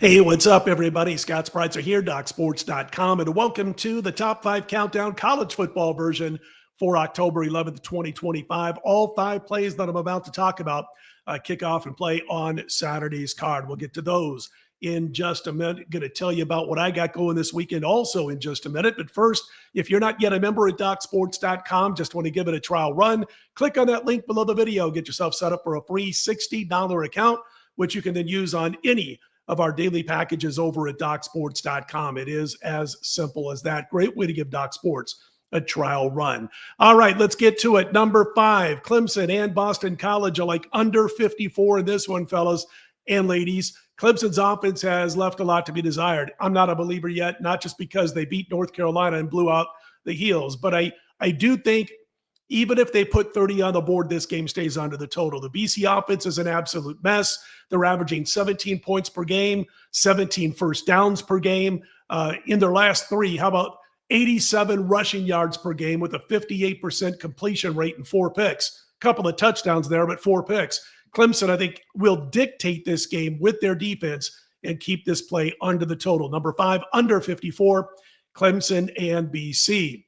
Hey, what's up, everybody? Scott Spreitzer here, DocSports.com, and welcome to the Top 5 Countdown college football version for October 11th, 2025. All 5 plays that I'm about to talk about kick off and play on Saturday's card. We'll get to those in just a minute. Going to tell you about what I got going this weekend also in just a minute. But first, if you're not yet a member at DocSports.com, just want to give it a trial run, click on that link below the video. Get yourself set up for a free $60 account, which you can then use on any of our daily packages over at DocSports.com. It is as simple as that. Great way to give Doc Sports a trial run. All right, let's get to it. Number 5, Clemson and Boston College are like under 54 in this one, fellas and ladies. Clemson's offense has left a lot to be desired. I'm not a believer yet, not just because they beat North Carolina and blew out the Heels, but I do think even if they put 30 on the board, this game stays under the total. The BC offense is an absolute mess. They're averaging 17 points per game, 17 first downs per game. In their last 3, how about 87 rushing yards per game with a 58% completion rate and 4 picks. A couple of touchdowns there, but 4 picks. Clemson, I think, will dictate this game with their defense and keep this play under the total. Number 5, under 54, Clemson and BC.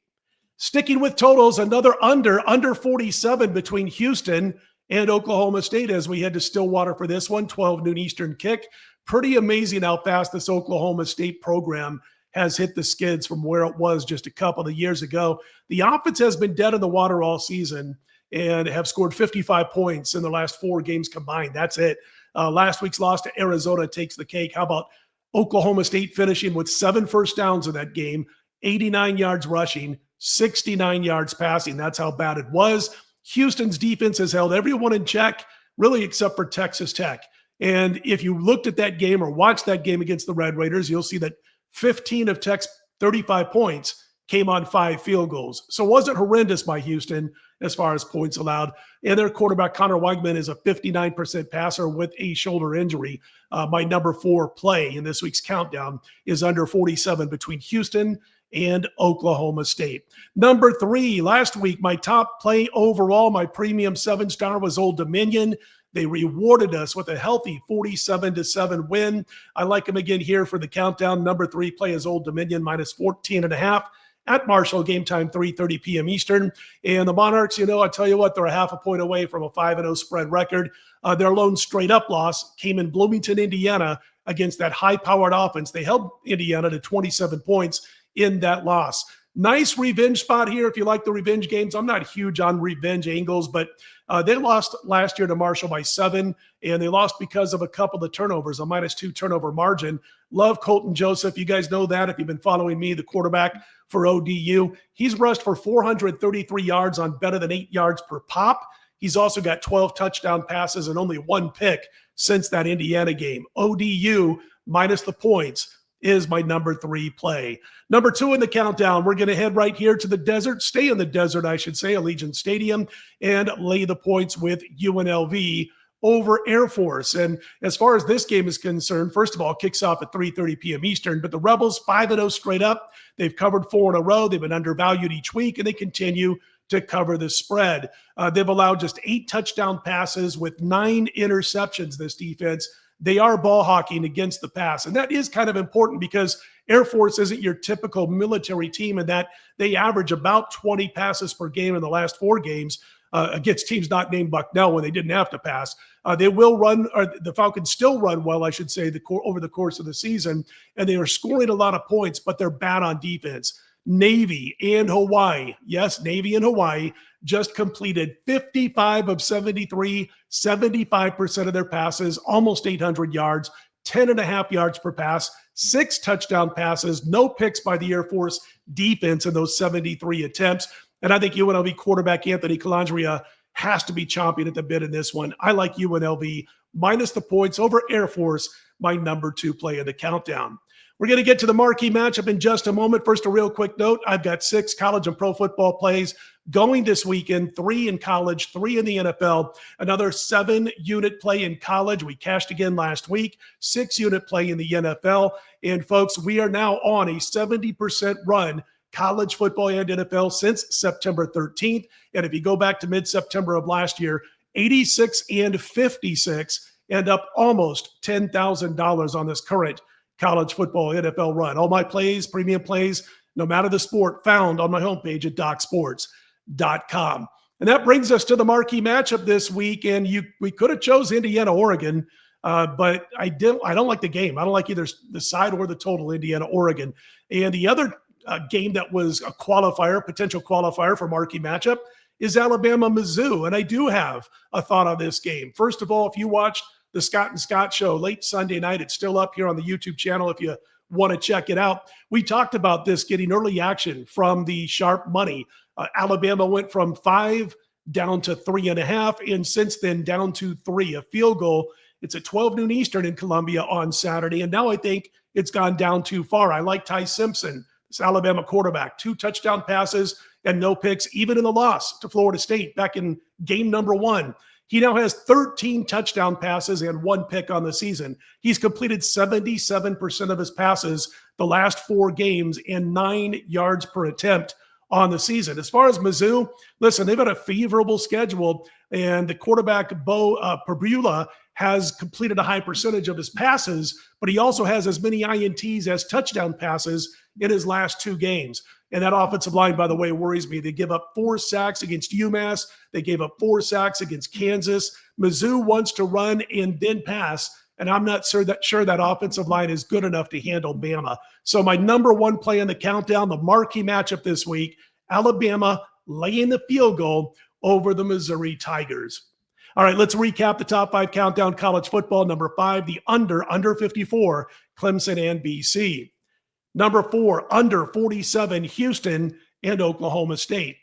Sticking with totals, another under 47 between Houston and Oklahoma State as we head to Stillwater for this one, 12 noon Eastern kick. Pretty amazing how fast this Oklahoma State program has hit the skids from where it was just a couple of years ago. The offense has been dead in the water all season and have scored 55 points in the last 4 games combined. That's it. Last week's loss to Arizona takes the cake. How about Oklahoma State finishing with 7 first downs in that game, 89 yards rushing, 69 yards passing. That's how bad it was. Houston's defense has held everyone in check, really except for Texas Tech. And if you looked at that game or watched that game against the Red Raiders, you'll see that 15 of Tech's 35 points came on 5 field goals. So it wasn't horrendous by Houston as far as points allowed. And their quarterback, Connor Weigman, is a 59% passer with a shoulder injury. My number 4 play in this week's countdown is under 47 between Houston and Oklahoma State. Number 3, last week, my top play overall, my premium 7-star was Old Dominion. They rewarded us with a healthy 47-7 win. I like them again here for the countdown. Number 3 play is Old Dominion minus 14.5 at Marshall, game time 3:30 p.m. Eastern. And the Monarchs, I tell you what, they're a half a point away from a 5-0 spread record. Their lone straight-up loss came in Bloomington, Indiana, against that high-powered offense. They held Indiana to 27 points in that loss. Nice revenge spot here if you like the revenge games. I'm not huge on revenge angles, but they lost last year to Marshall by 7, and they lost because of a couple of turnovers, a -2 turnover margin. Love Colton Joseph. You guys know that if you've been following me, the quarterback for ODU. He's rushed for 433 yards on better than 8 yards per pop. He's also got 12 touchdown passes and only 1 pick since that Indiana game. ODU minus the points is my number 3 play. Number 2 in the countdown, we're going to head right here to the desert, stay in the desert, I should say, Allegiant Stadium, and lay the points with UNLV over Air Force. And as far as this game is concerned, first of all, it kicks off at 3:30 p.m. Eastern, but the Rebels 5-0 straight up. They've covered 4 in a row. They've been undervalued each week, and they continue to cover the spread. They've allowed just 8 touchdown passes with 9 interceptions, this defense. They are ball hawking against the pass. And that is kind of important because Air Force isn't your typical military team in that they average about 20 passes per game in the last 4 games against teams not named Bucknell when they didn't have to pass. They will run, or the Falcons still run well, I should say, over the course of the season. And they are scoring a lot of points, but they're bad on defense. Navy and Hawaii, yes, Navy and Hawaii just completed 55 of 73, 75% of their passes, almost 800 yards, 10.5 yards per pass, 6 touchdown passes, no picks by the Air Force defense in those 73 attempts. And I think UNLV quarterback Anthony Calandria has to be chomping at the bit in this one. I like UNLV minus the points over Air Force, my number 2 play of the countdown. We're going to get to the marquee matchup in just a moment. First, a real quick note. I've got 6 college and pro football plays going this weekend, 3 in college, 3 in the NFL, another 7-unit play in college. We cashed again last week, 6-unit play in the NFL. And folks, we are now on a 70% run, college football and NFL, since September 13th. And if you go back to mid-September of last year, 86 and 56. and up almost $10,000 on this current college football NFL run. All my plays, premium plays, no matter the sport, found on my homepage at DocSports.com. And that brings us to the marquee matchup this week. And we could have chose Indiana, Oregon, but I don't like the game. I don't like either the side or the total, Indiana, Oregon. And the other game that was a qualifier, potential qualifier for marquee matchup, is Alabama, Mizzou. And I do have a thought on this game. First of all, if you watched the Scott and Scott show late Sunday night, it's still up here on the YouTube channel if you want to check it out. We talked about this getting early action from the sharp money. Alabama went from 5 down to 3.5, and since then down to 3. A field goal. It's at 12 noon Eastern in Columbia on Saturday, and now I think it's gone down too far. I like Ty Simpson, this Alabama quarterback, 2 touchdown passes and no picks, even in the loss to Florida State back in game number 1. He now has 13 touchdown passes and 1 pick on the season. He's completed 77% of his passes the last 4 games and 9 yards per attempt on the season. As far as Mizzou, listen, they've got a favorable schedule, and the quarterback, Bo Perbula, has completed a high percentage of his passes, but he also has as many INTs as touchdown passes in his last 2 games. And that offensive line, by the way, worries me. They give up 4 sacks against UMass. They gave up 4 sacks against Kansas. Mizzou wants to run and then pass, and I'm not sure that offensive line is good enough to handle Bama. So my number 1 play in the countdown, the marquee matchup this week, Alabama laying the field goal over the Missouri Tigers. All right, let's recap the top 5 countdown college football. Number 5, the under 54, Clemson and BC. Number 4, under 47, Houston and Oklahoma State.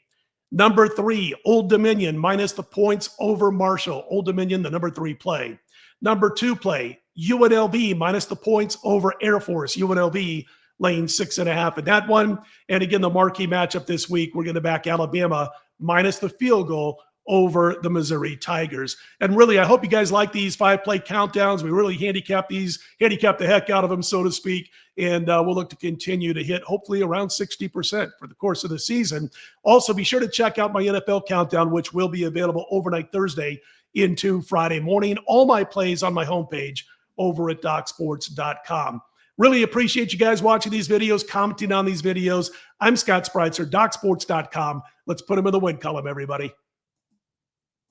Number 3, Old Dominion minus the points over Marshall. Old Dominion, the number 3 play. Number 2 play, UNLV minus the points over Air Force. UNLV laying 6.5 in that one. And again, the marquee matchup this week, we're going to back Alabama minus the field goal over the Missouri Tigers. And really, I hope you guys like these 5-play countdowns. We really handicap the heck out of them, so to speak. And we'll look to continue to hit hopefully around 60% for the course of the season. Also, be sure to check out my NFL countdown, which will be available overnight Thursday into Friday morning. All my plays on my homepage over at DocSports.com. Really appreciate you guys watching these videos, commenting on these videos. I'm Scott Spreitzer, DocSports.com. Let's put them in the win column, everybody.